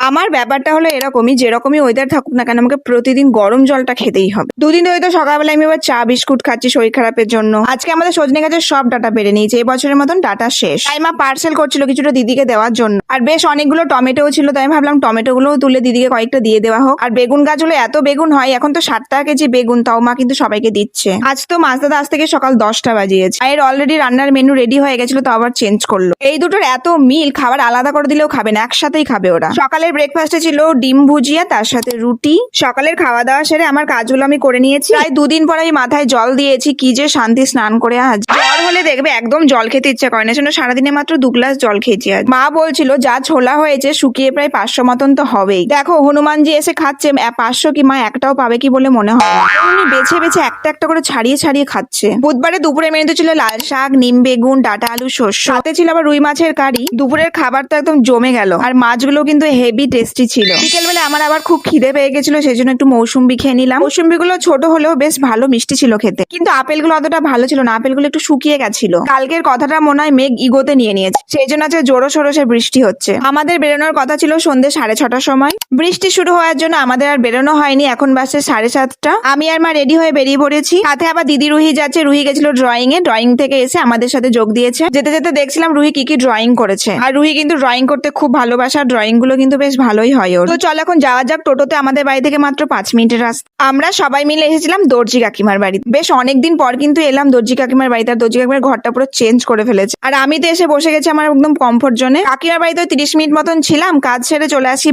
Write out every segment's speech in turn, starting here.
আমার ব্যাপারটা হলো এরকমই, যেরকমই ওয়েদার থাকুক না কেন আমাকে প্রতিদিন গরম জলটা খেতেই হবে। দুদিন ধরে তো সকালবেলা আমি এবার চা বিস্কুট খাচ্ছি শরীর খারাপের জন্য। আজকে আমাদের সজনে গাছের সব ডাটা পেরে নিয়েছে, এই বছরের মতন ডাটা শেষ। তাই মা পার্সেল করছিল কিছুটা দিদিকে দেওয়ার জন্য, আর বেশ অনেকগুলো টমেটো ছিল, তাই আমি ভাবলাম টমেটো গুলোও তুলে দিদিকে কয়েকটা দিয়ে দেওয়া হোক। আর বেগুন গাছ হলো এত বেগুন হয়, এখন তো 60 টাকা কেজি বেগুন, তাও মা কিন্তু সবাইকে দিচ্ছে। আজ তো মাছ দাদা আজ থেকে সকাল 10টা বাজিয়েছে। এর অলরেডি রান্নার মেনু রেডি হয়ে গেছিল, তো আবার চেঞ্জ করলো। এই দুটোর এত মিল, খাবার আলাদা করে দিলেও খাবে না, একসাথেই খাবে ওরা। সকালের ব্রেকফাস্টে ছিল ডিম ভুজিয়া, তার সাথে রুটি। সকালের খাওয়া দাওয়া সেরে আমার কাজগুলো আমি করে নিয়েছি। প্রায় 2 দিন পর আমি মাথায় জল দিয়েছি, কি যে শান্তি স্নান করে। আজ জ্বর হলে দেখবে একদম জল খেতে ইচ্ছা করে না, সেজন্য সারাদিনে মাত্র 2 গ্লাস জল খেয়েছি। আজ মা বলছিল যা ছোলা হয়েছে শুকিয়ে প্রায় 500 মতন তো হবেই। দেখো হনুমানজি এসে খাচ্ছে, 500 কি মা একটাও পাবে কি বলে মনে হয় না। উনি বেছে বেছে একটা একটা করে ছাড়িয়ে ছাড়িয়ে খাচ্ছে। বুধবারে দুপুরে মেনুতে ছিল লাল শাক, নিম বেগুন, ডাটা আলু, শস্য, সাথে ছিল আবার রুই মাছের কারি। দুপুরের খাবার তো একদম জমে গেল, আর মাছগুলো কিন্তু হেভি টেস্টি ছিল। বিকেলবেলা আমার আবার খুব খিদে পেয়ে গেছিল, সেজন্য একটু মৌসুম্বি খেয়ে নিলাম। মৌসুম্বি গুলো ছোট হলেও বেশ ভালো মিষ্টি ছিল খেতে, কিন্তু আপেলগুলো অতটা ভালো ছিল না, আপেলগুলো একটু শুকিয়ে গেছিল। কালকের কথাটা মনে হয় মেঘ ইগোতে নিয়ে নিয়েছে, সেই জন্য আজকে জোরো সরোসে বৃষ্টি হচ্ছে। আমাদের বেরোনোর কথা ছিল সন্ধ্যে 6:30টার সময়, বৃষ্টি শুরু হওয়ার জন্য আমাদের আর বেরোনো হয়নি। এখন বাজছে 7:30। আমি আর মা রেডি হয়ে বেরিয়ে পড়েছি। সাথে আবার দিদি রুহি যাচ্ছে। রুহি গেছিল ড্রয়িং এ, ড্রয়িং থেকে এসে আমাদের সাথে যোগ দিয়েছে। যেতে যেতে দেখছিলাম রুহি কি কি ড্রয়িং করেছে, আর রুহি কিন্তু ড্রয়িং করতে খুব ভালোবাসে, আর ড্রয়িং গুলো কিন্তু বেশ ভালোই হয় ওর। তো চল এখন যাওয়া যাক। টোটোতে আমাদের বাড়ি থেকে মাত্র 5 মিনিটের রাস্তা। আমরা সবাই মিলে এসেছিলাম দর্জি কাকিমার বাড়ি। বেশ অনেকদিন পর কিন্তু এলাম দর্জি কাকিমার বাড়িতে, আর দর্জি কাকিমার ঘরটা পুরো চেঞ্জ করে ফেলেছে। আর আমি তো এসে বসে গেছি আমার একদম কমফোর্ট জোনে। কাকিমার বাড়িতে 30 মিনিট মতন ছিলাম, কাজ সেরে চলে আসি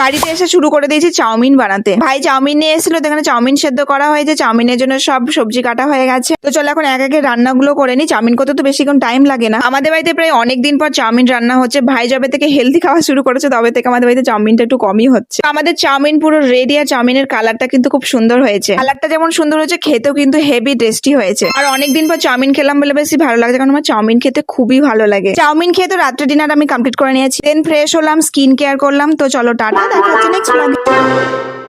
বাড়িতে এসে শুরু করে দিয়েছি চাউমিন বানাতে। ভাই চাউমিন নিয়ে এসেছিল, এখানে চাউমিন সেদ্ধ করা হয়েছে, চাউমিনের জন্য সব সবজি কাটা হয়ে গেছে। তো চলো এখন এক একে রান্নাগুলো করে নি। চাউমিন করতে তো বেশিক্ষণ টাইম লাগে না। আমাদের বাড়িতে প্রায় অনেকদিন পর চাউমিন রান্না হচ্ছে। ভাই যবে থেকে হেলদি খাওয়া শুরু করেছে তবে থেকে আমাদের বাড়িতে চাউমিনটা একটু কমই হচ্ছে। আমাদের চাউমিন পুরো রেডি, আর চাউমিনের কালারটা কিন্তু খুব সুন্দর হয়েছে। কালারটা যেমন সুন্দর হয়েছে, খেতেও কিন্তু হেভি টেস্টি হয়েছে। আর অনেকদিন পর চাউমিন খেলাম বলে বেশি ভালো লাগছে, কারণ আমার চাউমিন খেতে খুবই ভালো লাগে। চাউমিন খেয়ে তো রাত্রে ডিনার আমি কমপ্লিট করে নিয়েছি, দেন ফ্রেশ হলাম, স্কিন কেয়ার করলাম। তো চলো টাটা, দেখা হচ্ছে নেক্সট ব্লগে।